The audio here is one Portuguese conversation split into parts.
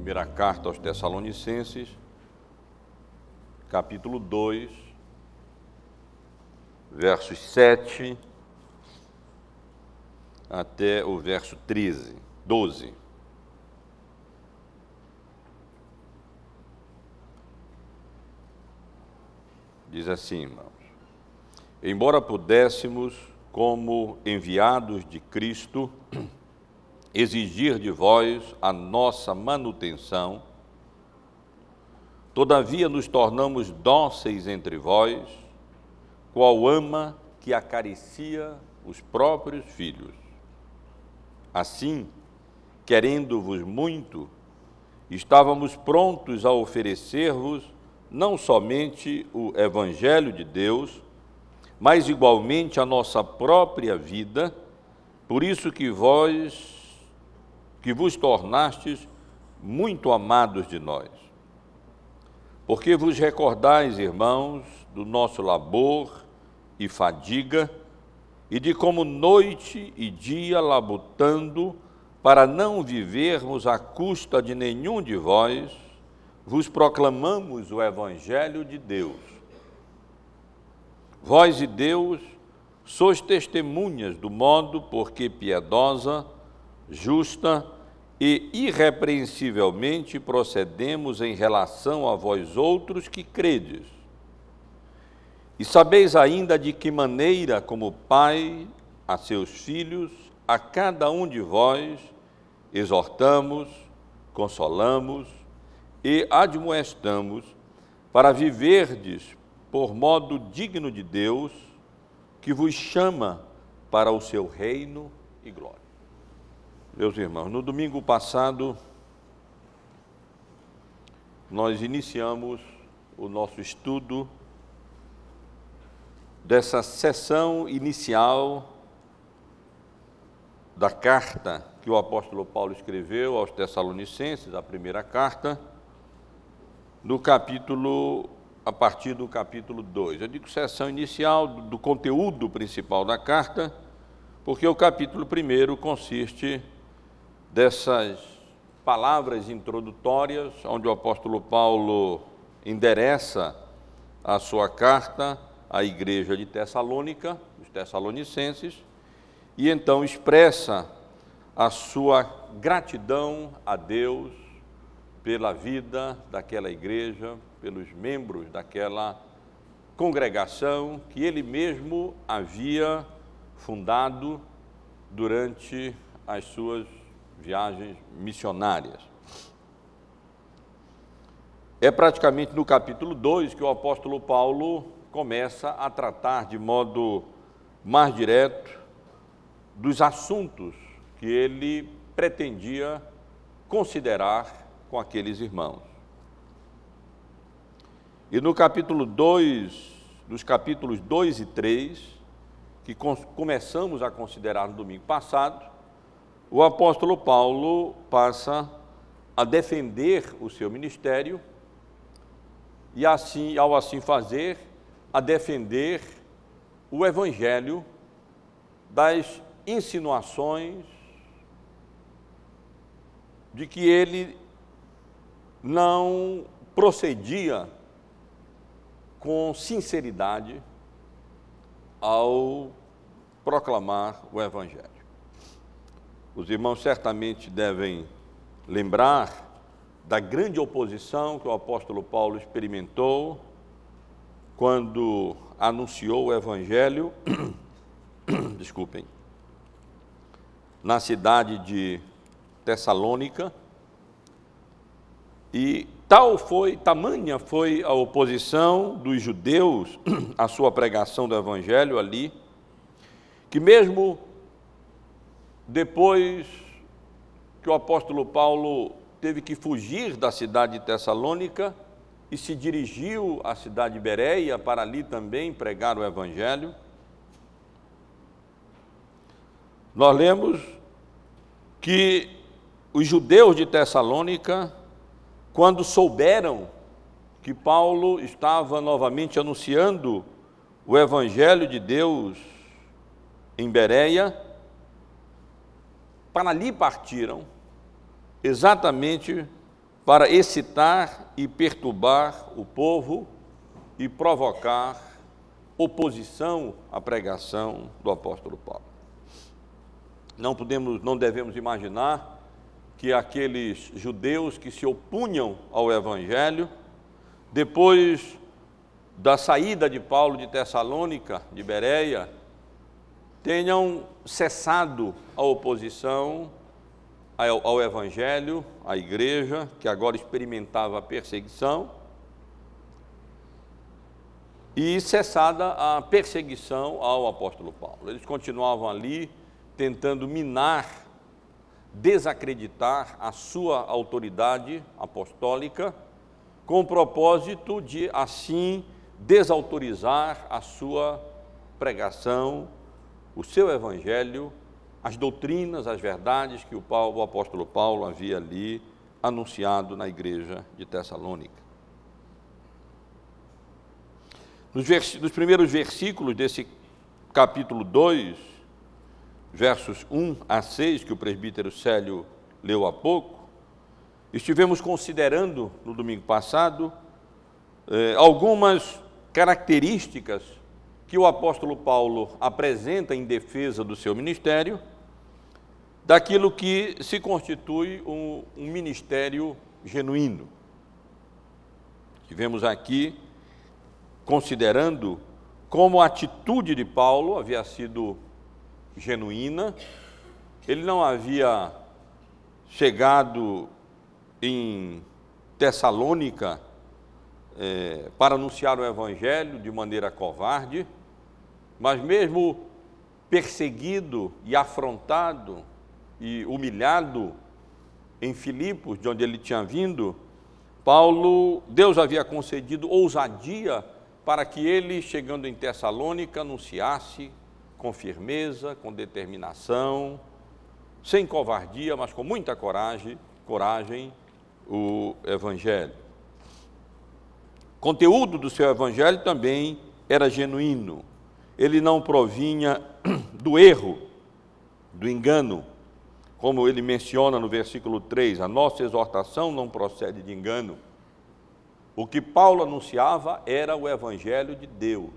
Primeira carta aos Tessalonicenses, capítulo 2, versos 7 até o verso 12. Diz assim, irmãos: embora pudéssemos, como enviados de Cristo, exigir de vós a nossa manutenção, todavia nos tornamos dóceis entre vós, qual ama que acaricia os próprios filhos. Assim, querendo-vos muito, estávamos prontos a oferecer-vos não somente o Evangelho de Deus, mas igualmente a nossa própria vida, por isso que vos tornastes muito amados de nós. Porque vos recordais, irmãos, do nosso labor e fadiga, e de como noite e dia labutando, para não vivermos à custa de nenhum de vós, vos proclamamos o Evangelho de Deus. Vós e Deus sois testemunhas do modo porque piedosa, justa e irrepreensivelmente procedemos em relação a vós outros que credes. E sabeis ainda de que maneira, como pai a seus filhos, a cada um de vós exortamos, consolamos e admoestamos para viverdes por modo digno de Deus, que vos chama para o seu reino e glória. Meus irmãos, no domingo passado, nós iniciamos o nosso estudo dessa sessão inicial da carta que o apóstolo Paulo escreveu aos Tessalonicenses, a primeira carta, a partir do capítulo 2. Eu digo sessão inicial do conteúdo principal da carta, porque o capítulo 1 consiste dessas palavras introdutórias, onde o apóstolo Paulo endereça a sua carta à igreja de Tessalônica, os Tessalonicenses, e então expressa a sua gratidão a Deus pela vida daquela igreja, pelos membros daquela congregação que ele mesmo havia fundado durante as suas viagens missionárias. É praticamente no capítulo 2 que o apóstolo Paulo começa a tratar de modo mais direto dos assuntos que ele pretendia considerar com aqueles irmãos. E no capítulo 2, nos capítulos 2 e 3, que começamos a considerar no domingo passado, o apóstolo Paulo passa a defender o seu ministério e, assim, ao assim fazer, a defender o Evangelho das insinuações de que ele não procedia com sinceridade ao proclamar o Evangelho. Os irmãos certamente devem lembrar da grande oposição que o apóstolo Paulo experimentou quando anunciou o Evangelho, na cidade de Tessalônica, e tamanha foi a oposição dos judeus à sua pregação do Evangelho ali, que mesmo depois que o apóstolo Paulo teve que fugir da cidade de Tessalônica e se dirigiu à cidade de Bereia para ali também pregar o Evangelho, nós lemos que os judeus de Tessalônica, quando souberam que Paulo estava novamente anunciando o Evangelho de Deus em Bereia, para ali partiram exatamente para excitar e perturbar o povo e provocar oposição à pregação do apóstolo Paulo. Não devemos imaginar que aqueles judeus que se opunham ao Evangelho, depois da saída de Paulo de Tessalônica, de Bereia, tenham cessado a oposição ao Evangelho, à igreja, que agora experimentava a perseguição, e cessada a perseguição ao apóstolo Paulo. Eles continuavam ali tentando minar, desacreditar a sua autoridade apostólica, com o propósito de, assim, desautorizar a sua pregação, o seu evangelho, as doutrinas, as verdades que o apóstolo Paulo havia ali anunciado na igreja de Tessalônica. Nos primeiros versículos desse capítulo 2, versos 1 a 6, que o presbítero Célio leu há pouco, estivemos considerando, no domingo passado, algumas características que o apóstolo Paulo apresenta em defesa do seu ministério, daquilo que se constitui um ministério genuíno. Estivemos aqui considerando como a atitude de Paulo havia sido genuína. Ele não havia chegado em Tessalônica para anunciar o Evangelho de maneira covarde, mas mesmo perseguido e afrontado e humilhado em Filipos, de onde ele tinha vindo, Deus havia concedido ousadia para que ele, chegando em Tessalônica, anunciasse com firmeza, com determinação, sem covardia, mas com muita coragem, o Evangelho. O conteúdo do seu Evangelho também era genuíno. Ele não provinha do erro, do engano, como ele menciona no versículo 3, a nossa exortação não procede de engano. O que Paulo anunciava era o Evangelho de Deus.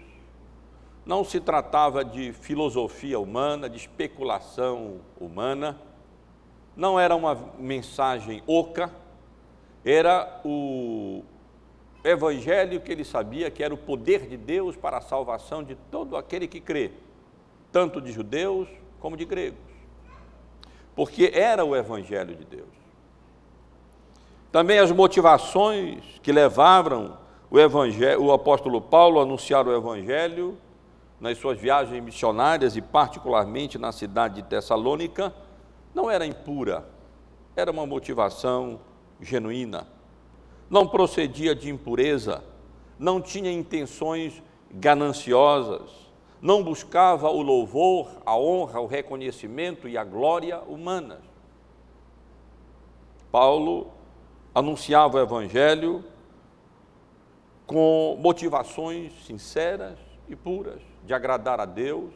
Não se tratava de filosofia humana, de especulação humana, não era uma mensagem oca, era o Evangelho que ele sabia que era o poder de Deus para a salvação de todo aquele que crê, tanto de judeus como de gregos, porque era o Evangelho de Deus. Também as motivações que levaram o apóstolo Paulo a anunciar o Evangelho nas suas viagens missionárias e particularmente na cidade de Tessalônica, não era impura, era uma motivação genuína. Não procedia de impureza, não tinha intenções gananciosas, não buscava o louvor, a honra, o reconhecimento e a glória humanas. Paulo anunciava o Evangelho com motivações sinceras e puras, de agradar a Deus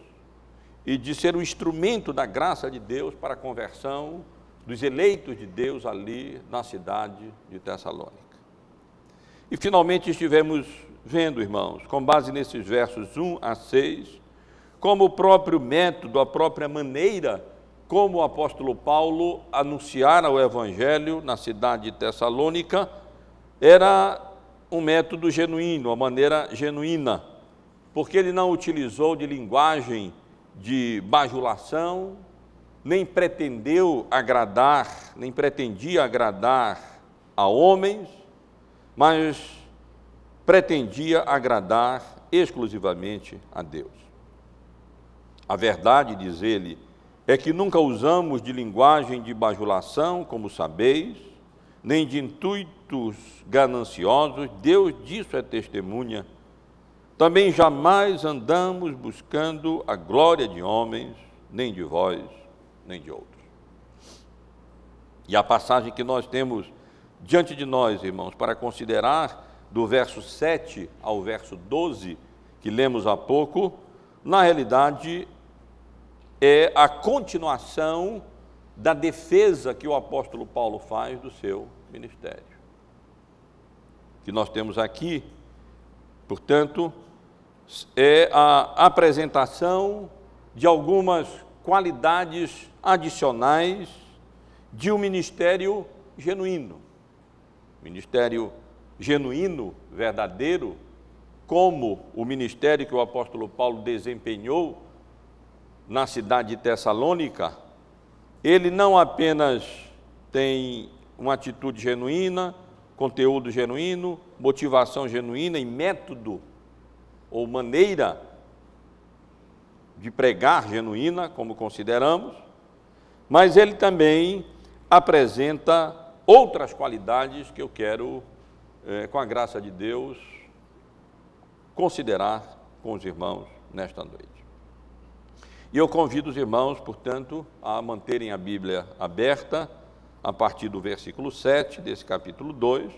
e de ser um instrumento da graça de Deus para a conversão dos eleitos de Deus ali na cidade de Tessalônica. E finalmente estivemos vendo, irmãos, com base nesses versos 1 a 6, como o próprio método, a própria maneira como o apóstolo Paulo anunciara o Evangelho na cidade de Tessalônica era um método genuíno, uma maneira genuína, porque ele não utilizou de linguagem de bajulação, nem pretendia agradar a homens, mas pretendia agradar exclusivamente a Deus. A verdade, diz ele, é que nunca usamos de linguagem de bajulação, como sabeis, nem de intuitos gananciosos, Deus disso é testemunha. Também jamais andamos buscando a glória de homens, nem de vós, nem de outros. E a passagem que nós temos diante de nós, irmãos, para considerar, do verso 7 ao verso 12, que lemos há pouco, na realidade é a continuação da defesa que o apóstolo Paulo faz do seu ministério. que nós temos aqui, portanto, é a apresentação de algumas qualidades adicionais de um ministério genuíno. Ministério genuíno, verdadeiro, como o ministério que o apóstolo Paulo desempenhou na cidade de Tessalônica. Ele não apenas tem uma atitude genuína, conteúdo genuíno, motivação genuína e método ou maneira de pregar genuína, como consideramos, mas ele também apresenta outras qualidades que eu quero, com a graça de Deus, considerar com os irmãos nesta noite. E eu convido os irmãos, portanto, a manterem a Bíblia aberta, a partir do versículo 7 desse capítulo 2,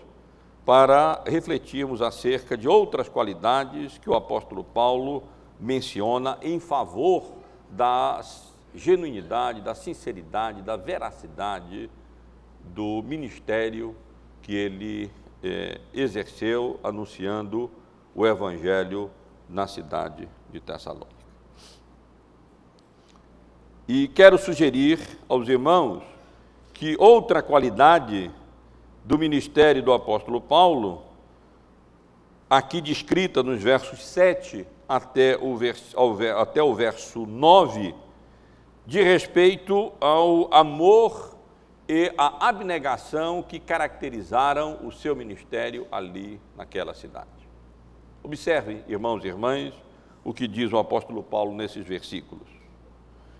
para refletirmos acerca de outras qualidades que o apóstolo Paulo menciona em favor da genuinidade, da sinceridade, da veracidade do ministério que ele exerceu anunciando o Evangelho na cidade de Tessalônica. E quero sugerir aos irmãos que outra qualidade do ministério do apóstolo Paulo, aqui descrita nos versos 7 até o verso 9, de respeito ao amor e à abnegação que caracterizaram o seu ministério ali naquela cidade. Observem, irmãos e irmãs, o que diz o apóstolo Paulo nesses versículos.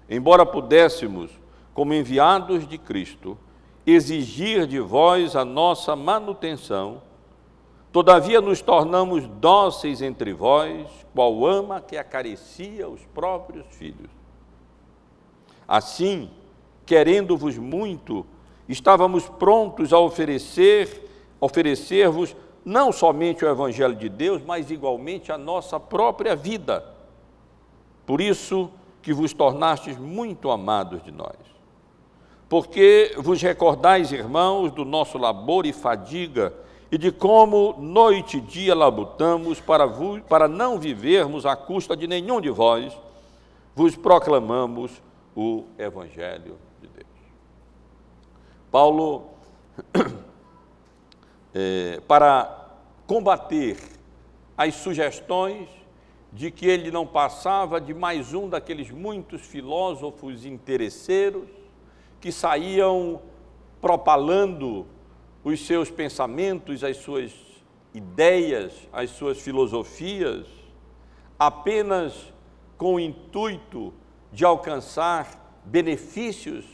Embora pudéssemos, como enviados de Cristo, exigir de vós a nossa manutenção, todavia nos tornamos dóceis entre vós, qual ama que acaricia os próprios filhos. Assim, querendo-vos muito, estávamos prontos a oferecer-vos não somente o Evangelho de Deus, mas igualmente a nossa própria vida. Por isso que vos tornastes muito amados de nós. Porque vos recordais, irmãos, do nosso labor e fadiga, e de como noite e dia labutamos para não vivermos à custa de nenhum de vós, vos proclamamos o Evangelho de Deus. Paulo, para combater as sugestões de que ele não passava de mais um daqueles muitos filósofos interesseiros que saíam propalando os seus pensamentos, as suas ideias, as suas filosofias, apenas com o intuito de alcançar benefícios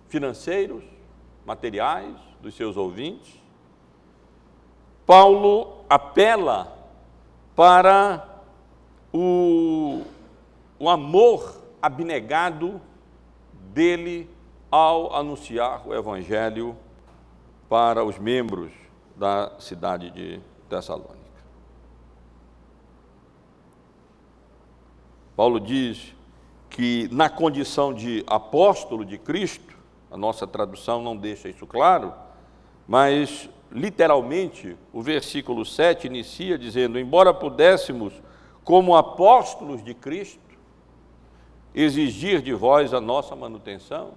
financeiros, materiais dos seus ouvintes. Paulo apela para o amor abnegado dele ao anunciar o Evangelho para os membros da cidade de Tessalônica. Paulo diz que na condição de apóstolo de Cristo, a nossa tradução não deixa isso claro, mas literalmente o versículo 7 inicia dizendo: embora pudéssemos, como apóstolos de Cristo, exigir de vós a nossa manutenção.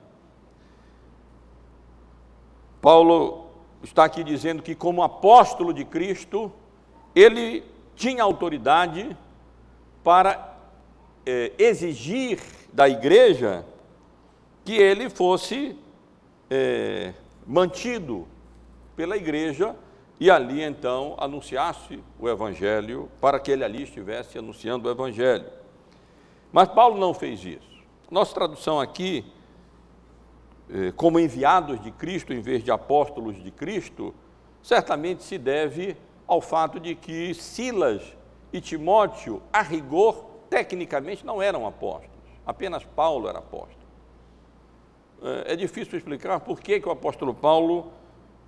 Paulo está aqui dizendo que, como apóstolo de Cristo, ele tinha autoridade para exigir da igreja que ele fosse mantido pela igreja e ali então anunciasse o Evangelho, para que ele ali estivesse anunciando o Evangelho. Mas Paulo não fez isso. Nossa tradução aqui, como enviados de Cristo em vez de apóstolos de Cristo, certamente se deve ao fato de que Silas e Timóteo, a rigor, tecnicamente não eram apóstolos, apenas Paulo era apóstolo. É difícil explicar por que o apóstolo Paulo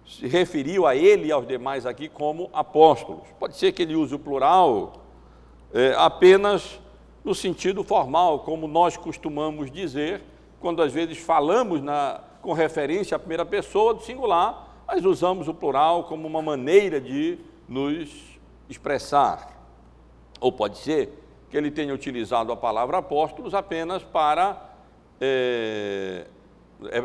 se referiu a ele e aos demais aqui como apóstolos. Pode ser que ele use o plural apenas no sentido formal, como nós costumamos dizer, quando às vezes falamos com referência à primeira pessoa do singular, mas usamos o plural como uma maneira de nos expressar. Ou pode ser que ele tenha utilizado a palavra apóstolos apenas para,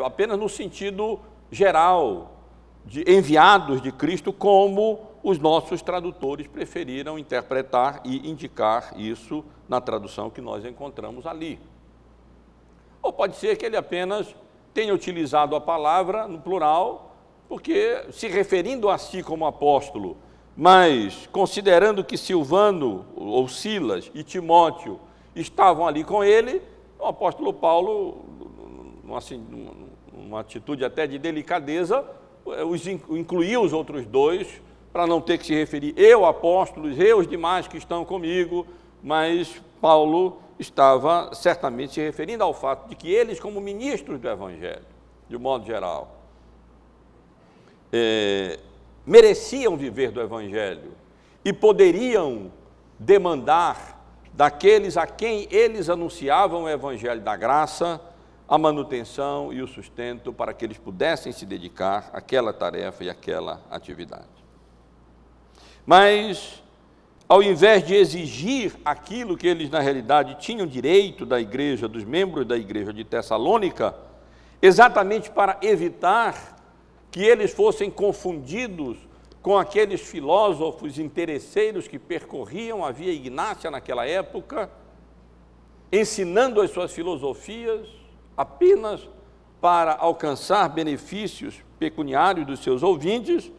apenas no sentido geral, de enviados de Cristo, como os nossos tradutores preferiram interpretar e indicar isso na tradução que nós encontramos ali. Ou pode ser que ele apenas tenha utilizado a palavra no plural, porque se referindo a si como apóstolo, mas considerando que Silvano, ou Silas e Timóteo estavam ali com ele, o apóstolo Paulo, numa atitude até de delicadeza, incluiu os outros dois, para não ter que se referir eu, apóstolos, eu, os demais que estão comigo, mas Paulo estava certamente se referindo ao fato de que eles, como ministros do Evangelho, de um modo geral, mereciam viver do Evangelho e poderiam demandar daqueles a quem eles anunciavam o Evangelho da graça, a manutenção e o sustento para que eles pudessem se dedicar àquela tarefa e àquela atividade. Mas, ao invés de exigir aquilo que eles, na realidade, tinham direito da igreja, dos membros da igreja de Tessalônica, exatamente para evitar que eles fossem confundidos com aqueles filósofos interesseiros que percorriam a Via Ignácia naquela época, ensinando as suas filosofias apenas para alcançar benefícios pecuniários dos seus ouvintes,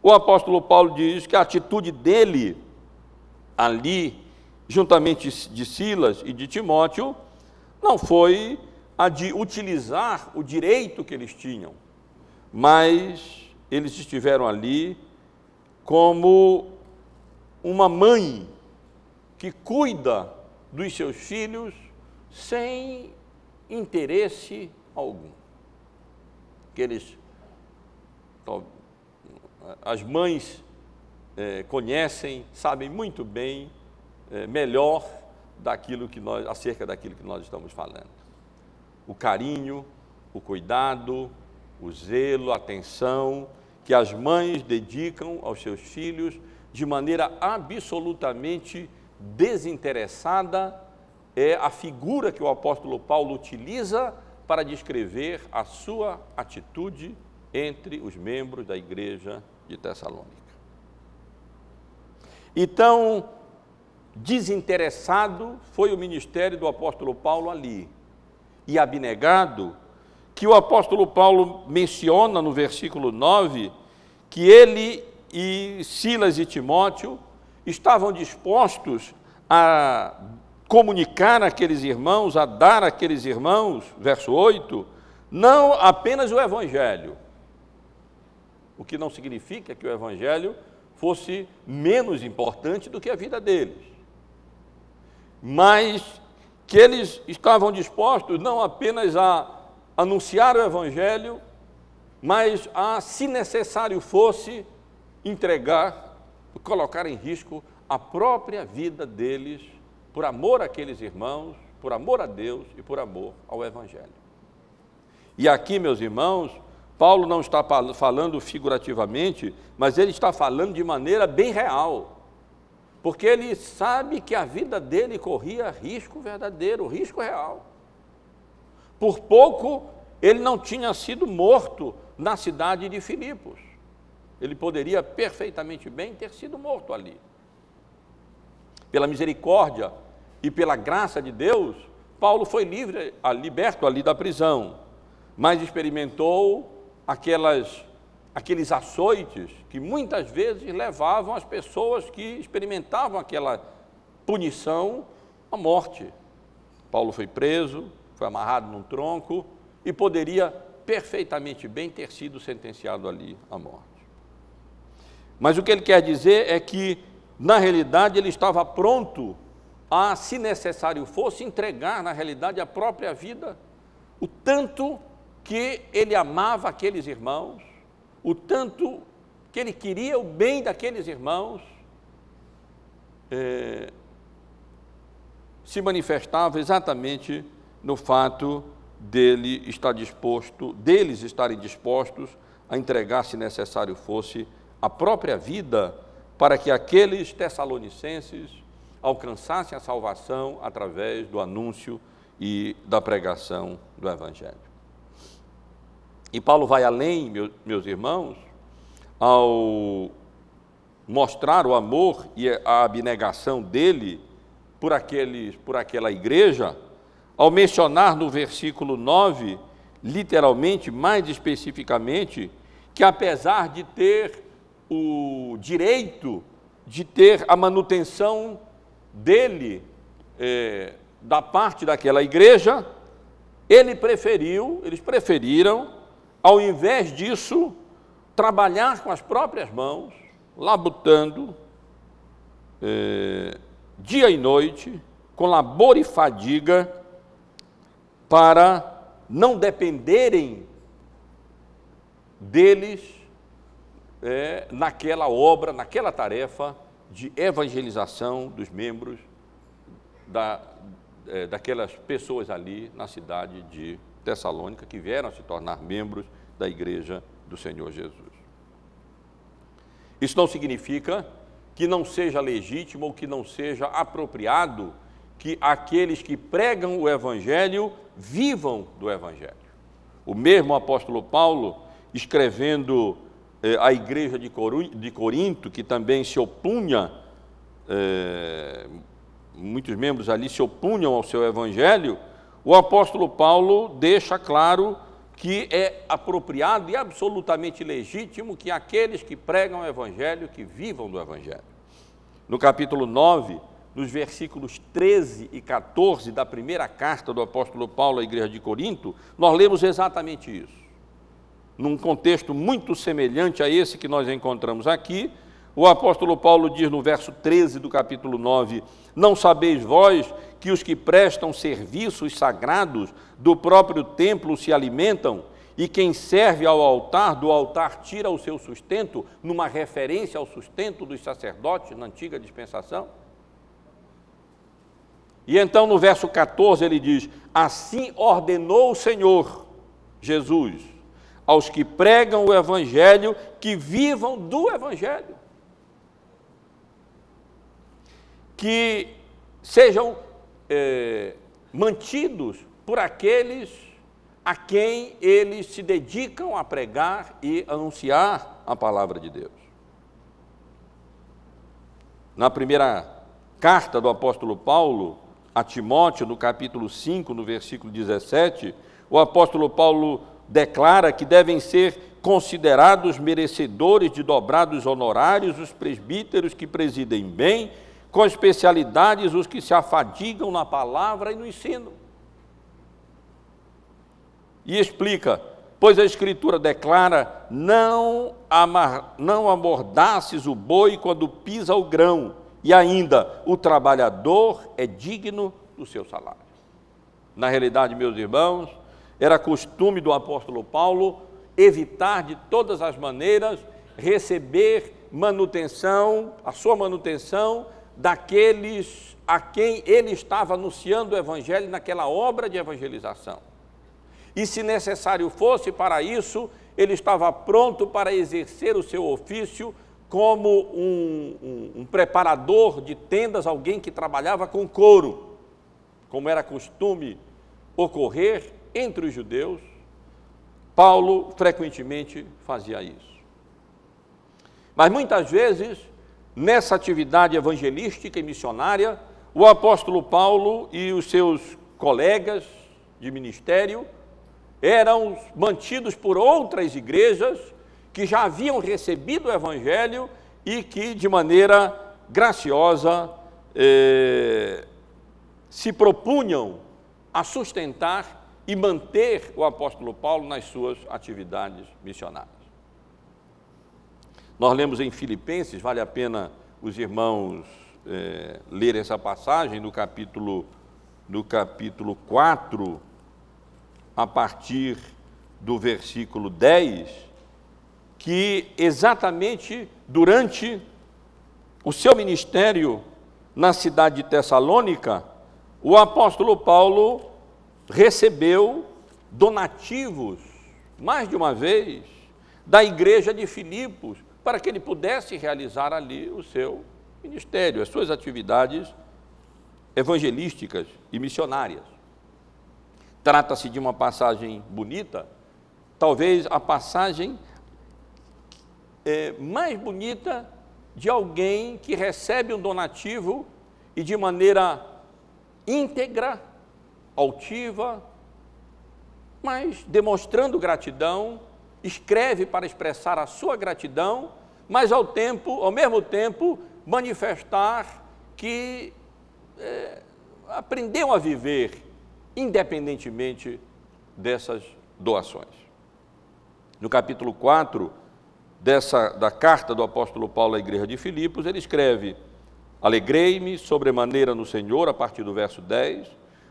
o apóstolo Paulo diz que a atitude dele ali, juntamente de Silas e de Timóteo, não foi a de utilizar o direito que eles tinham, mas eles estiveram ali como uma mãe que cuida dos seus filhos sem interesse algum. As mães conhecem, sabem muito bem, melhor acerca daquilo que nós estamos falando. O carinho, o cuidado, o zelo, a atenção que as mães dedicam aos seus filhos de maneira absolutamente desinteressada é a figura que o apóstolo Paulo utiliza para descrever a sua atitude entre os membros da igreja de Tessalônica. Então, desinteressado foi o ministério do apóstolo Paulo ali, e abnegado, que o apóstolo Paulo menciona no versículo 9, que ele e Silas e Timóteo estavam dispostos a comunicar àqueles irmãos, a dar àqueles irmãos, verso 8, não apenas o Evangelho, o que não significa que o Evangelho fosse menos importante do que a vida deles, mas que eles estavam dispostos não apenas a anunciar o Evangelho, mas a, se necessário fosse, entregar, colocar em risco a própria vida deles, por amor àqueles irmãos, por amor a Deus e por amor ao Evangelho. E aqui, meus irmãos, Paulo não está falando figurativamente, mas ele está falando de maneira bem real, porque ele sabe que a vida dele corria risco verdadeiro, risco real. Por pouco, ele não tinha sido morto na cidade de Filipos. Ele poderia perfeitamente bem ter sido morto ali. Pela misericórdia e pela graça de Deus, Paulo foi liberto ali da prisão, mas experimentou aqueles açoites que muitas vezes levavam as pessoas que experimentavam aquela punição à morte. Paulo foi preso, foi amarrado num tronco e poderia perfeitamente bem ter sido sentenciado ali à morte. Mas o que ele quer dizer é que, na realidade, ele estava pronto a, se necessário fosse, entregar, na realidade, a própria vida, o tanto que ele amava aqueles irmãos, o tanto que ele queria o bem daqueles irmãos, se manifestava exatamente no fato deles estarem dispostos a entregar, se necessário fosse, a própria vida para que aqueles tessalonicenses alcançassem a salvação através do anúncio e da pregação do Evangelho. E Paulo vai além, meus irmãos, ao mostrar o amor e a abnegação dele por aquela igreja, ao mencionar no versículo 9, literalmente, mais especificamente, que apesar de ter o direito de ter a manutenção dele, da parte daquela igreja, eles preferiram, ao invés disso, trabalhar com as próprias mãos, labutando, dia e noite, com labor e fadiga, para não dependerem deles naquela obra, naquela tarefa de evangelização dos membros daquelas pessoas ali na cidade de Tessalônica, que vieram a se tornar membros da igreja do Senhor Jesus. Isso não significa que não seja legítimo ou que não seja apropriado que aqueles que pregam o Evangelho vivam do Evangelho. O mesmo apóstolo Paulo, escrevendo à igreja de Corinto, que também se opunha, muitos membros ali se opunham ao seu Evangelho, o apóstolo Paulo deixa claro que é apropriado e absolutamente legítimo que aqueles que pregam o Evangelho, que vivam do Evangelho. No capítulo 9, nos versículos 13 e 14 da primeira carta do apóstolo Paulo à igreja de Corinto, nós lemos exatamente isso. Num contexto muito semelhante a esse que nós encontramos aqui, o apóstolo Paulo diz no verso 13 do capítulo 9, não sabeis vós que os que prestam serviços sagrados do próprio templo se alimentam, e quem serve ao altar, do altar tira o seu sustento, numa referência ao sustento dos sacerdotes na antiga dispensação? E então no verso 14 ele diz, assim ordenou o Senhor Jesus aos que pregam o Evangelho, que vivam do Evangelho, que sejam mantidos por aqueles a quem eles se dedicam a pregar e anunciar a palavra de Deus. Na primeira carta do apóstolo Paulo a Timóteo, no capítulo 5, no versículo 17, o apóstolo Paulo declara que devem ser considerados merecedores de dobrados honorários os presbíteros que presidem bem, com especialidades os que se afadigam na palavra e no ensino. E explica, pois a Escritura declara, não amordaces o boi quando pisa o grão, e ainda, o trabalhador é digno do seu salário. Na realidade, meus irmãos, era costume do apóstolo Paulo evitar de todas as maneiras receber manutenção, a sua manutenção, daqueles a quem ele estava anunciando o Evangelho naquela obra de evangelização. E se necessário fosse para isso, ele estava pronto para exercer o seu ofício como um preparador de tendas, alguém que trabalhava com couro, como era costume ocorrer entre os judeus. Paulo frequentemente fazia isso. Mas muitas vezes, nessa atividade evangelística e missionária, o apóstolo Paulo e os seus colegas de ministério eram mantidos por outras igrejas que já haviam recebido o Evangelho e que, de maneira graciosa, se propunham a sustentar e manter o apóstolo Paulo nas suas atividades missionárias. Nós lemos em Filipenses, vale a pena os irmãos lerem essa passagem no capítulo 4, a partir do versículo 10, que exatamente durante o seu ministério na cidade de Tessalônica, o apóstolo Paulo recebeu donativos, mais de uma vez, da igreja de Filipos, para que ele pudesse realizar ali o seu ministério, as suas atividades evangelísticas e missionárias. Trata-se de uma passagem bonita, talvez a passagem mais bonita de alguém que recebe um donativo e de maneira íntegra, altiva, mas demonstrando gratidão, escreve para expressar a sua gratidão, mas ao mesmo tempo, manifestar que aprendeu a viver independentemente dessas doações. No capítulo 4 da carta do apóstolo Paulo à igreja de Filipos, ele escreve: alegrei-me sobremaneira no Senhor, a partir do verso 10,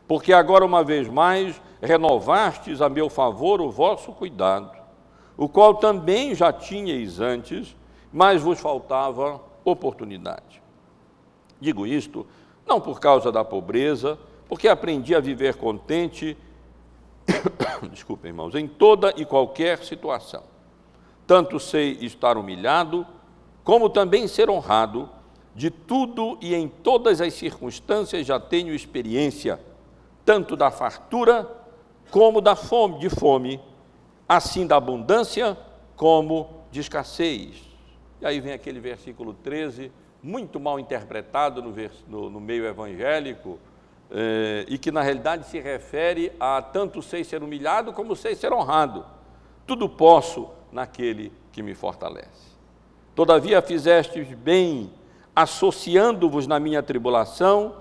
porque agora uma vez mais renovastes a meu favor o vosso cuidado, o qual também já tinhais antes, mas vos faltava oportunidade. Digo isto não por causa da pobreza, porque aprendi a viver contente, desculpem, irmãos, em toda e qualquer situação. Tanto sei estar humilhado, como também ser honrado. De tudo e em todas as circunstâncias já tenho experiência, tanto da fartura como de fome, assim da abundância como de escassez. E aí vem aquele versículo 13, muito mal interpretado no meio evangélico, e que na realidade se refere a tanto sei ser humilhado como sei ser honrado. Tudo posso naquele que me fortalece. Todavia fizestes bem, associando-vos na minha tribulação,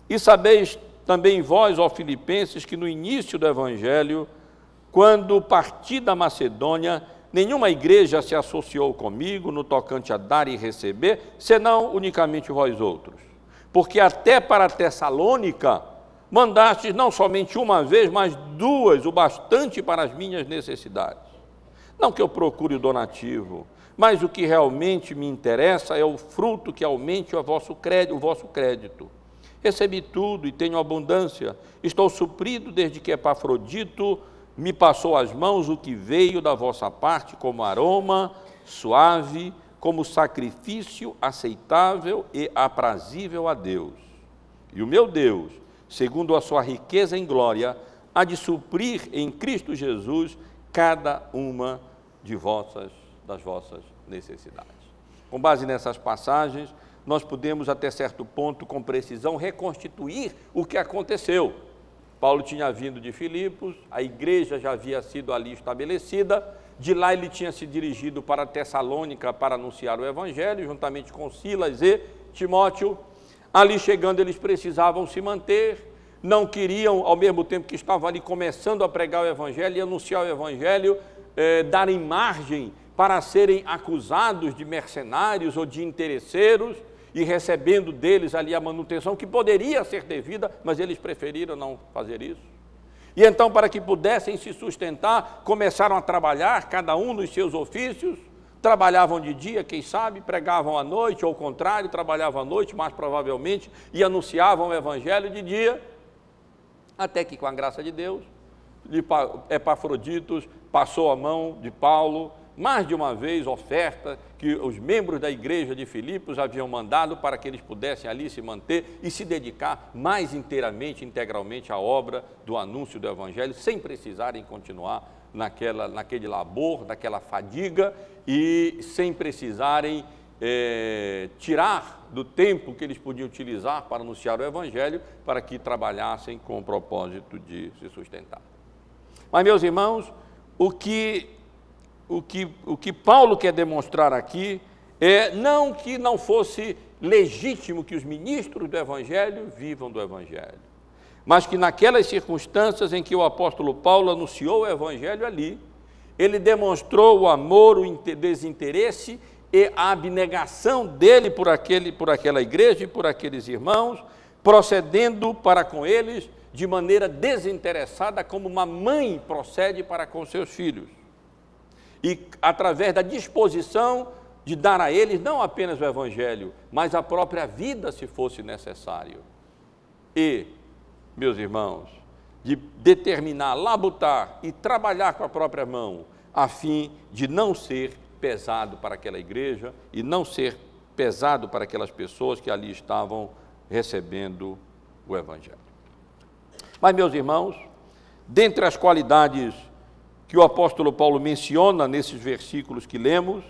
e sabeis também vós, ó Filipenses, que no início do Evangelho, quando parti da Macedônia, nenhuma igreja se associou comigo no tocante a dar e receber, senão unicamente vós outros. Porque até para Tessalônica mandastes não somente uma vez, mas duas, o bastante para as minhas necessidades. Não que eu procure o donativo, mas o que realmente me interessa é o fruto que aumente o vosso crédito. Recebi tudo e tenho abundância. Estou suprido desde que Epafrodito me passou às mãos o que veio da vossa parte como aroma suave, como sacrifício aceitável e aprazível a Deus. E o meu Deus, segundo a sua riqueza em glória, há de suprir em Cristo Jesus cada uma das vossas necessidades. Com base nessas passagens, nós podemos, até certo ponto, com precisão, reconstituir o que aconteceu. Paulo tinha vindo de Filipos, a igreja já havia sido ali estabelecida, de lá ele tinha se dirigido para Tessalônica para anunciar o Evangelho, juntamente com Silas e Timóteo. Ali chegando, eles precisavam se manter, não queriam, ao mesmo tempo que estavam ali começando a pregar o Evangelho e anunciar o Evangelho, darem margem para serem acusados de mercenários ou de interesseiros, e recebendo deles ali a manutenção que poderia ser devida, mas eles preferiram não fazer isso. E então, para que pudessem se sustentar, começaram a trabalhar, cada um nos seus ofícios, trabalhavam de dia, quem sabe, pregavam à noite, ou ao contrário, trabalhavam à noite, mais provavelmente, e anunciavam o Evangelho de dia, até que, com a graça de Deus, Epafrodito passou a mão de Paulo, mais de uma vez, oferta que os membros da igreja de Filipos haviam mandado para que eles pudessem ali se manter e se dedicar mais integralmente à obra do anúncio do Evangelho, sem precisarem continuar naquele labor, naquela fadiga, e sem precisarem tirar do tempo que eles podiam utilizar para anunciar o Evangelho, para que trabalhassem com o propósito de se sustentar. Mas, meus irmãos, o que Paulo quer demonstrar aqui é não que não fosse legítimo que os ministros do Evangelho vivam do Evangelho, mas que naquelas circunstâncias em que o apóstolo Paulo anunciou o Evangelho ali, ele demonstrou o amor, o desinteresse e a abnegação dele por aquela igreja e por aqueles irmãos, procedendo para com eles de maneira desinteressada, como uma mãe procede para com seus filhos. E através da disposição de dar a eles não apenas o Evangelho, mas a própria vida, se fosse necessário. E, meus irmãos, de determinar, labutar e trabalhar com a própria mão, a fim de não ser pesado para aquela igreja e não ser pesado para aquelas pessoas que ali estavam recebendo o Evangelho. Mas, meus irmãos, dentre as qualidades que o apóstolo Paulo menciona nesses versículos que lemos,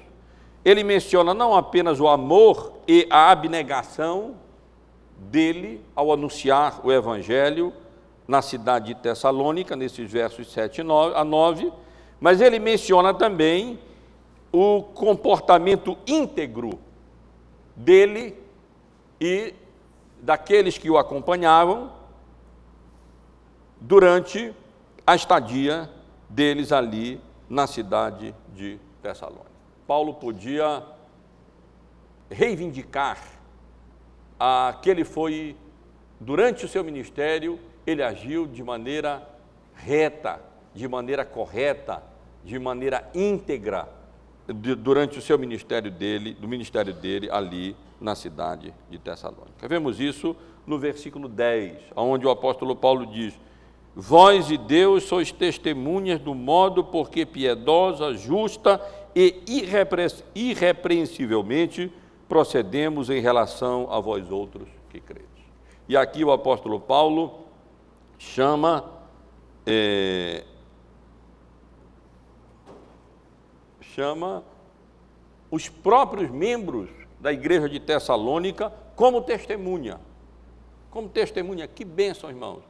ele menciona não apenas o amor e a abnegação dele ao anunciar o Evangelho na cidade de Tessalônica, nesses versos 7 a 9, mas ele menciona também o comportamento íntegro dele e daqueles que o acompanhavam durante a estadia deles ali na cidade de Tessalônica. Paulo podia reivindicar que ele foi, durante o seu ministério, ele agiu de maneira reta, de maneira correta, de maneira íntegra, durante o seu ministério dele, do ministério dele ali na cidade de Tessalônica. Vemos isso no versículo 10, onde o apóstolo Paulo diz: vós e Deus sois testemunhas do modo porque piedosa, justa e irrepreensivelmente procedemos em relação a vós outros que credes. E aqui o apóstolo Paulo chama os próprios membros da igreja de Tessalônica como testemunha. Como testemunha, que bênção, irmãos.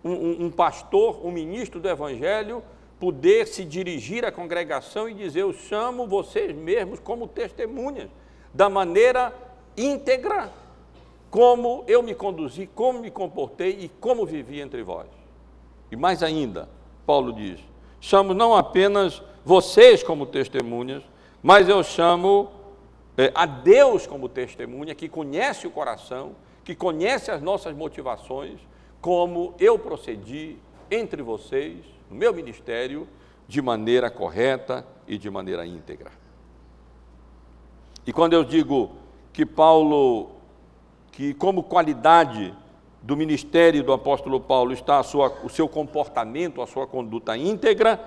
Um pastor, um ministro do Evangelho, poder se dirigir à congregação e dizer: eu chamo vocês mesmos como testemunhas da maneira íntegra como eu me conduzi, como me comportei e como vivi entre vós. E mais ainda, Paulo diz: chamo não apenas vocês como testemunhas, mas eu chamo a Deus como testemunha, que conhece o coração, que conhece as nossas motivações, como eu procedi entre vocês, no meu ministério, de maneira correta e de maneira íntegra. E quando eu digo que Paulo, que como qualidade do ministério do apóstolo Paulo está o seu comportamento, a sua conduta íntegra,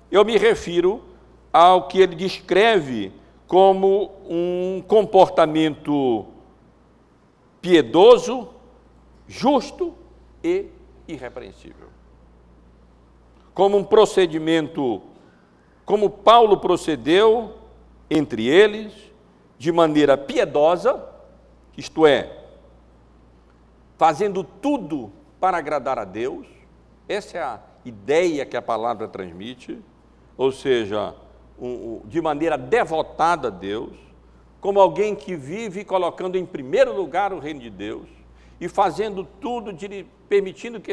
eu me refiro ao que ele descreve como um comportamento piedoso, justo e irrepreensível. Como um procedimento, como Paulo procedeu entre eles, de maneira piedosa, isto é, fazendo tudo para agradar a Deus. Essa é a ideia que a palavra transmite, ou seja, de maneira devotada a Deus, como alguém que vive colocando em primeiro lugar o reino de Deus e fazendo tudo, permitindo que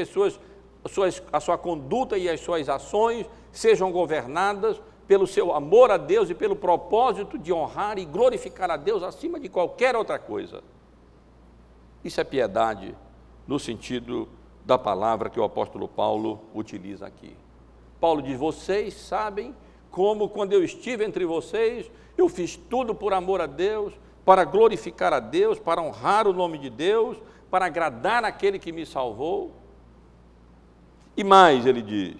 a sua conduta e as suas ações sejam governadas pelo seu amor a Deus e pelo propósito de honrar e glorificar a Deus acima de qualquer outra coisa. Isso é piedade no sentido da palavra que o apóstolo Paulo utiliza aqui. Paulo diz: vocês sabem como, quando eu estive entre vocês, eu fiz tudo por amor a Deus, para glorificar a Deus, para honrar o nome de Deus, para agradar aquele que me salvou. E mais, ele diz: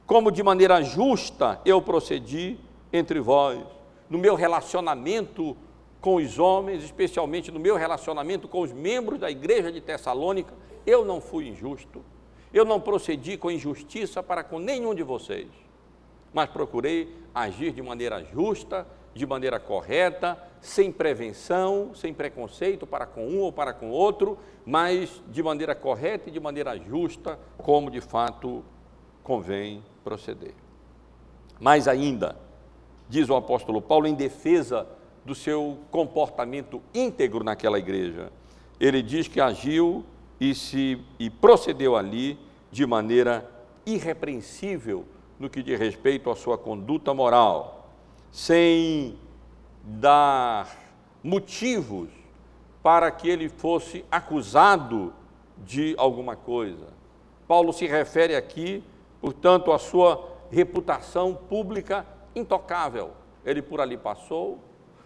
como de maneira justa eu procedi entre vós, no meu relacionamento com os homens, especialmente no meu relacionamento com os membros da igreja de Tessalônica, eu não fui injusto, eu não procedi com injustiça para com nenhum de vocês, mas procurei agir de maneira justa, de maneira correta, sem prevenção, sem preconceito para com um ou para com outro, mas de maneira correta e de maneira justa, como de fato convém proceder. Mais ainda, diz o apóstolo Paulo, em defesa do seu comportamento íntegro naquela igreja, ele diz que agiu e procedeu ali de maneira irrepreensível no que diz respeito à sua conduta moral, sem dar motivos para que ele fosse acusado de alguma coisa. Paulo se refere aqui, portanto, à sua reputação pública intocável. Ele por ali passou,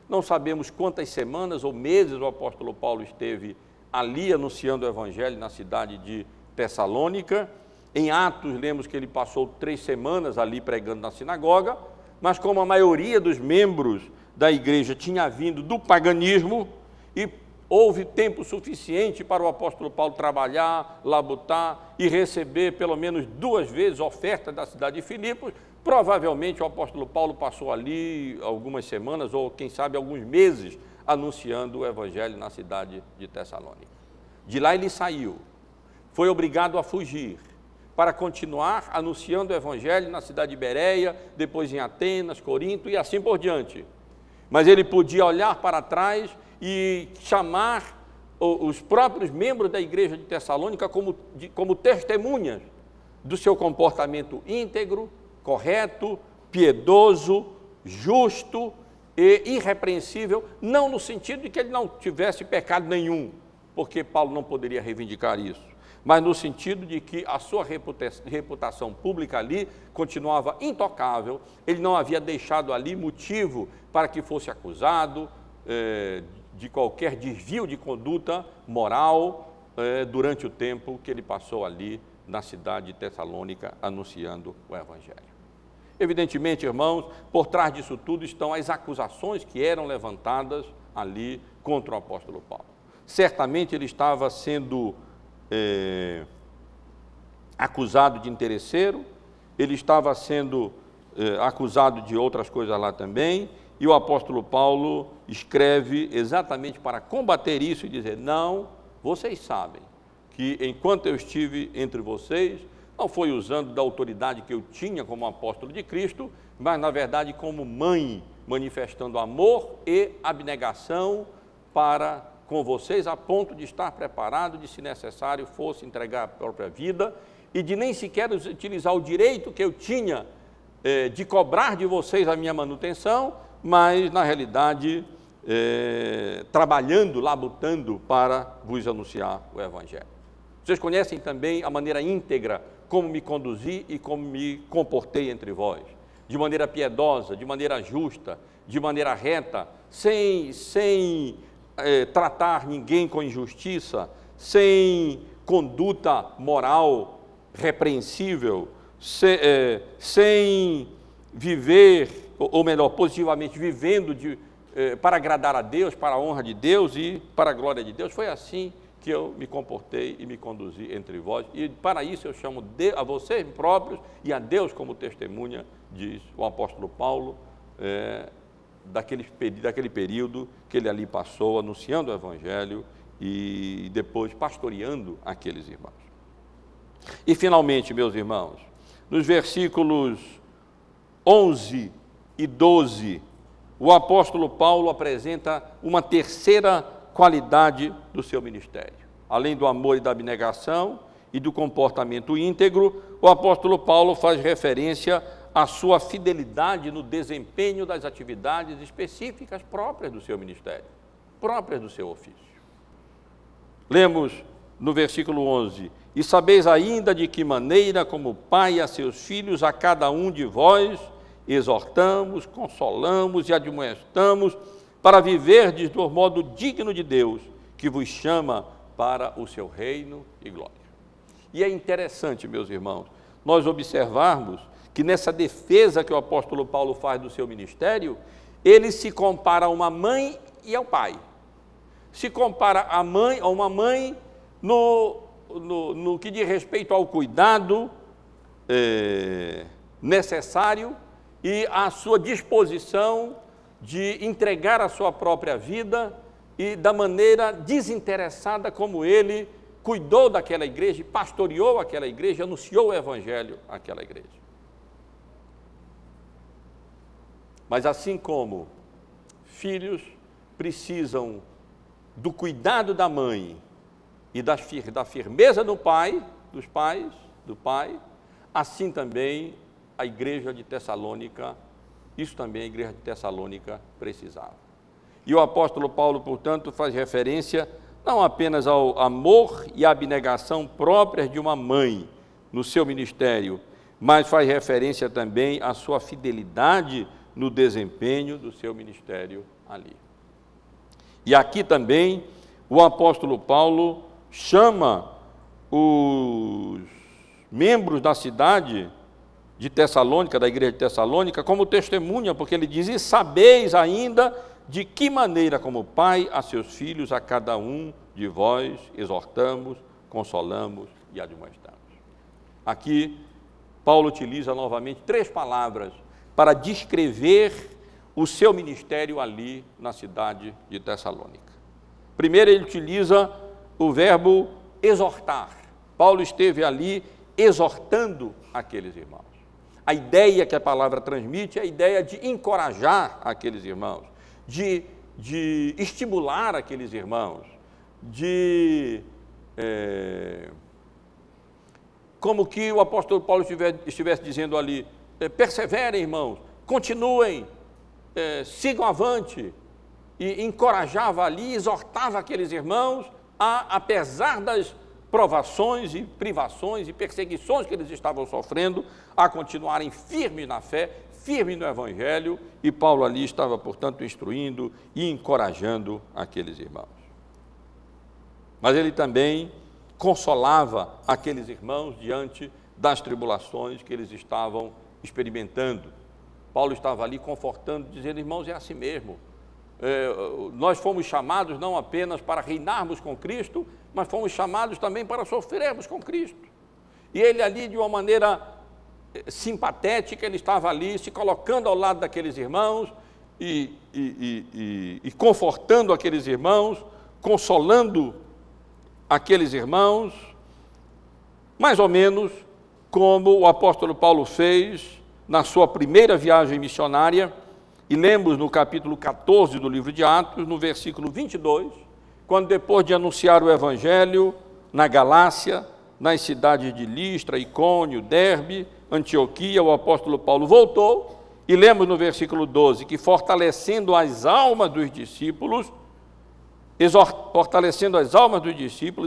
não sabemos quantas semanas ou meses o apóstolo Paulo esteve ali anunciando o evangelho na cidade de Tessalônica, Em Atos, lemos que ele passou 3 semanas ali pregando na sinagoga, mas como a maioria dos membros da igreja tinha vindo do paganismo, e houve tempo suficiente para o apóstolo Paulo trabalhar, labutar e receber pelo menos 2 vezes oferta da cidade de Filipos, provavelmente o apóstolo Paulo passou ali algumas semanas ou, quem sabe, alguns meses anunciando o evangelho na cidade de Tessalônica. De lá ele saiu, foi obrigado a fugir, para continuar anunciando o evangelho na cidade de Bereia, depois em Atenas, Corinto e assim por diante. Mas ele podia olhar para trás e chamar os próprios membros da igreja de Tessalônica como testemunhas do seu comportamento íntegro, correto, piedoso, justo e irrepreensível, não no sentido de que ele não tivesse pecado nenhum, porque Paulo não poderia reivindicar isso, mas no sentido de que a sua reputação pública ali continuava intocável, ele não havia deixado ali motivo para que fosse acusado de qualquer desvio de conduta moral durante o tempo que ele passou ali na cidade de Tessalônica anunciando o evangelho. Evidentemente, irmãos, por trás disso tudo estão as acusações que eram levantadas ali contra o apóstolo Paulo. Certamente ele estava sendo acusado de interesseiro, ele estava sendo acusado de outras coisas lá também, e o apóstolo Paulo escreve exatamente para combater isso e dizer: não, vocês sabem que enquanto eu estive entre vocês, não foi usando da autoridade que eu tinha como apóstolo de Cristo, mas na verdade como mãe, manifestando amor e abnegação para com vocês, a ponto de estar preparado de, se necessário, fosse entregar a própria vida e de nem sequer utilizar o direito que eu tinha de cobrar de vocês a minha manutenção, mas, na realidade, trabalhando, labutando para vos anunciar o evangelho. Vocês conhecem também a maneira íntegra como me conduzi e como me comportei entre vós, de maneira piedosa, de maneira justa, de maneira reta, sem tratar ninguém com injustiça, sem conduta moral repreensível, sem viver, ou melhor, positivamente vivendo para agradar a Deus, para a honra de Deus e para a glória de Deus. Foi assim que eu me comportei e me conduzi entre vós, e para isso eu chamo a vocês próprios e a Deus como testemunha, diz o apóstolo Paulo, daquele período que ele ali passou anunciando o evangelho e depois pastoreando aqueles irmãos. E finalmente, meus irmãos, nos versículos 11 e 12, o apóstolo Paulo apresenta uma terceira qualidade do seu ministério. Além do amor e da abnegação e do comportamento íntegro, o apóstolo Paulo faz referência à sua fidelidade no desempenho das atividades específicas próprias do seu ministério, próprias do seu ofício. Lemos no versículo 11: e sabeis ainda de que maneira, como pai a seus filhos, a cada um de vós exortamos, consolamos e admoestamos para viverdes do modo digno de Deus, que vos chama para o seu reino e glória. E é interessante, meus irmãos, nós observarmos que nessa defesa que o apóstolo Paulo faz do seu ministério, ele se compara a uma mãe e ao pai. Se compara a uma mãe no que diz respeito ao cuidado necessário e à sua disposição de entregar a sua própria vida e da maneira desinteressada como ele cuidou daquela igreja, pastoreou aquela igreja, anunciou o evangelho àquela igreja. Mas assim como filhos precisam do cuidado da mãe e da firmeza do pai, do pai, assim também a igreja de Tessalônica, isso também a igreja de Tessalônica precisava. E o apóstolo Paulo, portanto, faz referência não apenas ao amor e à abnegação próprias de uma mãe no seu ministério, mas faz referência também à sua fidelidade no desempenho do seu ministério ali. E aqui também o apóstolo Paulo chama os membros da cidade de Tessalônica, da igreja de Tessalônica, como testemunha, porque ele diz: e sabeis ainda de que maneira, como pai a seus filhos, a cada um de vós exortamos, consolamos e admoestamos. Aqui, Paulo utiliza novamente 3 palavras para descrever o seu ministério ali na cidade de Tessalônica. Primeiro, ele utiliza o verbo exortar. Paulo esteve ali exortando aqueles irmãos. A ideia que a palavra transmite é a ideia de encorajar aqueles irmãos, de estimular aqueles irmãos, como que o apóstolo Paulo estivesse dizendo ali: perseverem, irmãos, continuem, sigam avante, e encorajava ali, exortava aqueles irmãos apesar das provações e privações e perseguições que eles estavam sofrendo, a continuarem firmes na fé, firmes no Evangelho, e Paulo ali estava, portanto, instruindo e encorajando aqueles irmãos. Mas ele também consolava aqueles irmãos diante das tribulações que eles estavam experimentando. Paulo estava ali confortando, dizendo: irmãos, é assim mesmo. Nós fomos chamados não apenas para reinarmos com Cristo, mas fomos chamados também para sofrermos com Cristo. E ele ali, de uma maneira simpatética, ele estava ali se colocando ao lado daqueles irmãos e confortando aqueles irmãos, consolando aqueles irmãos, mais ou menos como o apóstolo Paulo fez na sua primeira viagem missionária. E lemos no capítulo 14 do livro de Atos, no versículo 22, quando, depois de anunciar o Evangelho na Galácia, nas cidades de Listra, Icônio, Derbe, Antioquia, o apóstolo Paulo voltou, e lemos no versículo 12 que, fortalecendo as almas dos discípulos,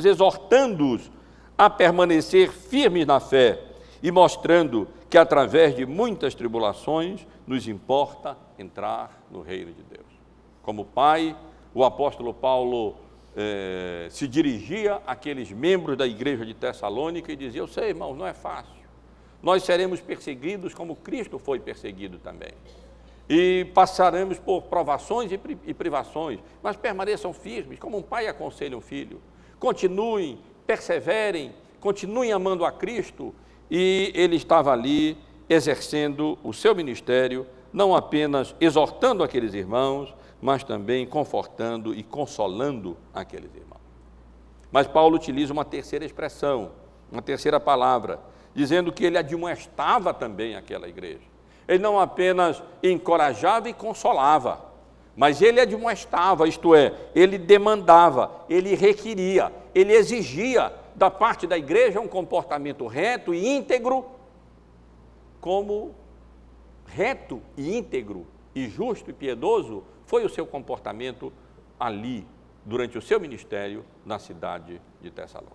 exortando-os a permanecer firmes na fé e mostrando que, através de muitas tribulações, nos importa entrar no reino de Deus. Como pai, o apóstolo Paulo se dirigia àqueles membros da igreja de Tessalônica e dizia: eu sei, irmãos, não é fácil. Nós seremos perseguidos como Cristo foi perseguido também. E passaremos por provações e privações, mas permaneçam firmes, como um pai aconselha um filho. Continuem, perseverem, continuem amando a Cristo. E ele estava ali exercendo o seu ministério, não apenas exortando aqueles irmãos, mas também confortando e consolando aqueles irmãos. Mas Paulo utiliza uma terceira expressão, uma terceira palavra, dizendo que ele admoestava também aquela igreja. Ele não apenas encorajava e consolava, mas ele admoestava, isto é, ele demandava, ele requeria, ele exigia da parte da igreja um comportamento reto e íntegro, como reto e íntegro e justo e piedoso foi o seu comportamento ali, durante o seu ministério na cidade de Tessalônica.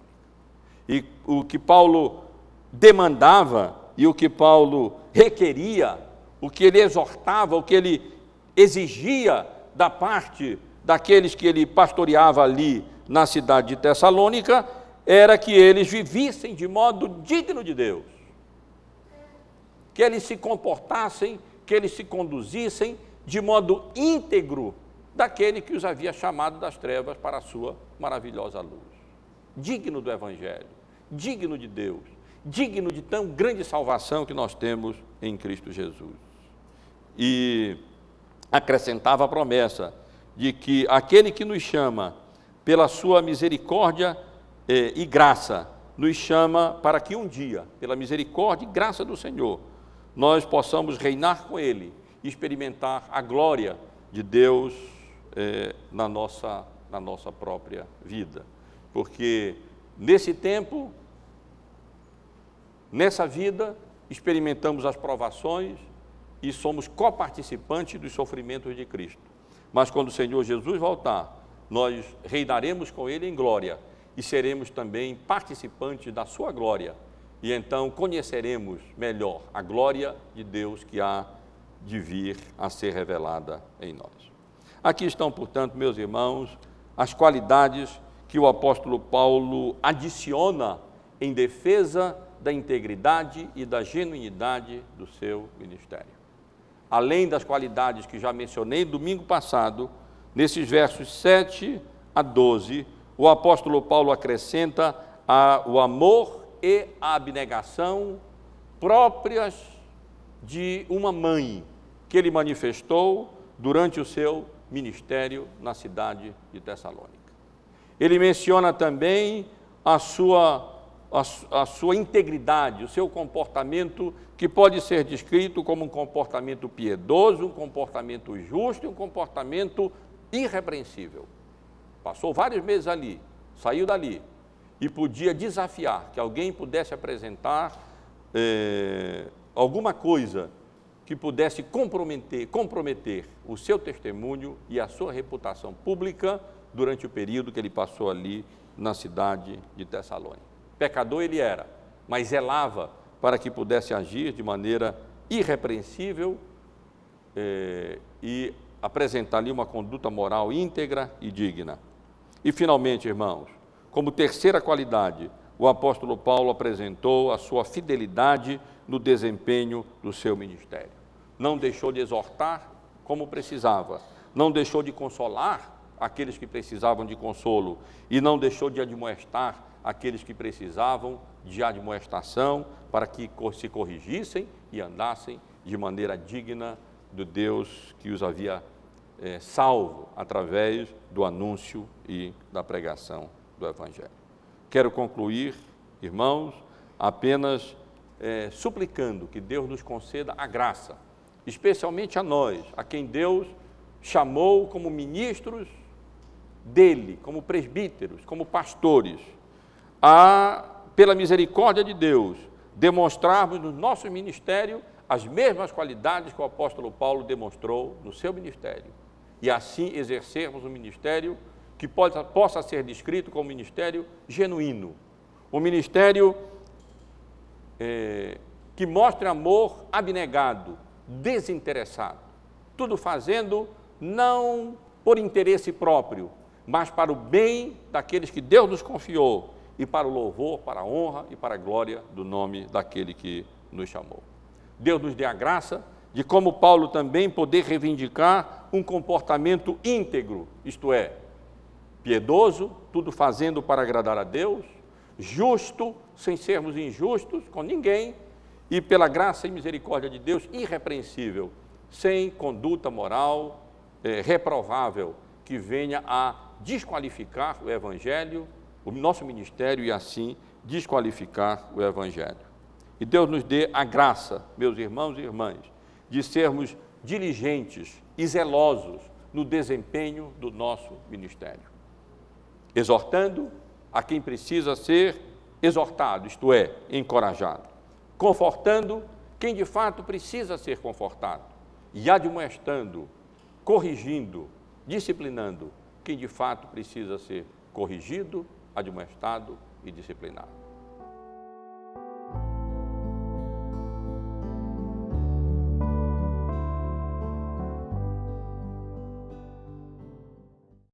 E o que Paulo demandava e o que Paulo requeria, o que ele exortava, o que ele exigia da parte daqueles que ele pastoreava ali na cidade de Tessalônica, era que eles vivissem de modo digno de Deus, que eles se comportassem, que eles se conduzissem de modo íntegro daquele que os havia chamado das trevas para a sua maravilhosa luz. Digno do Evangelho, digno de Deus, digno de tão grande salvação que nós temos em Cristo Jesus. E acrescentava a promessa de que aquele que nos chama pela sua misericórdia e graça, nos chama para que um dia, pela misericórdia e graça do Senhor, nós possamos reinar com Ele e experimentar a glória de Deus na nossa própria vida. Porque nesse tempo, nessa vida, experimentamos as provações e somos coparticipantes dos sofrimentos de Cristo. Mas quando o Senhor Jesus voltar, nós reinaremos com Ele em glória e seremos também participantes da sua glória. E então conheceremos melhor a glória de Deus que há de vir a ser revelada em nós. Aqui estão, portanto, meus irmãos, as qualidades que o apóstolo Paulo adiciona em defesa da integridade e da genuinidade do seu ministério. Além das qualidades que já mencionei domingo passado, nesses versos 7 a 12, o apóstolo Paulo acrescenta o amor e a abnegação próprias de uma mãe que ele manifestou durante o seu ministério na cidade de Tessalônica. Ele menciona também a sua integridade, o seu comportamento, que pode ser descrito como um comportamento piedoso, um comportamento justo e um comportamento irrepreensível. Passou vários meses ali, saiu dali e podia desafiar que alguém pudesse apresentar alguma coisa que pudesse comprometer o seu testemunho e a sua reputação pública durante o período que ele passou ali na cidade de Tessalônica. Pecador ele era, mas zelava para que pudesse agir de maneira irrepreensível e apresentar ali uma conduta moral íntegra e digna. E finalmente, irmãos, como terceira qualidade, o apóstolo Paulo apresentou a sua fidelidade no desempenho do seu ministério. Não deixou de exortar como precisava, não deixou de consolar aqueles que precisavam de consolo e não deixou de admoestar aqueles que precisavam de admoestação para que se corrigissem e andassem de maneira digna do Deus que os havia salvo através do anúncio e da pregação do Evangelho. Quero concluir, irmãos, apenas suplicando que Deus nos conceda a graça, especialmente a nós, a quem Deus chamou como ministros dele, como presbíteros, como pastores, pela misericórdia de Deus, demonstrarmos no nosso ministério as mesmas qualidades que o apóstolo Paulo demonstrou no seu ministério, e assim exercermos um ministério que possa ser descrito como um ministério genuíno, um ministério que mostre amor abnegado, desinteressado, tudo fazendo não por interesse próprio, mas para o bem daqueles que Deus nos confiou e para o louvor, para a honra e para a glória do nome daquele que nos chamou. Deus nos dê a graça de, como Paulo também, poder reivindicar um comportamento íntegro, isto é, piedoso, tudo fazendo para agradar a Deus, justo, sem sermos injustos com ninguém, e pela graça e misericórdia de Deus, irrepreensível, sem conduta moral reprovável, que venha a desqualificar o Evangelho, o nosso ministério, e assim desqualificar o Evangelho. E Deus nos dê a graça, meus irmãos e irmãs, de sermos diligentes e zelosos no desempenho do nosso ministério, exortando a quem precisa ser exortado, isto é, encorajado, confortando quem de fato precisa ser confortado e admoestando, corrigindo, disciplinando quem de fato precisa ser corrigido, admoestado e disciplinado.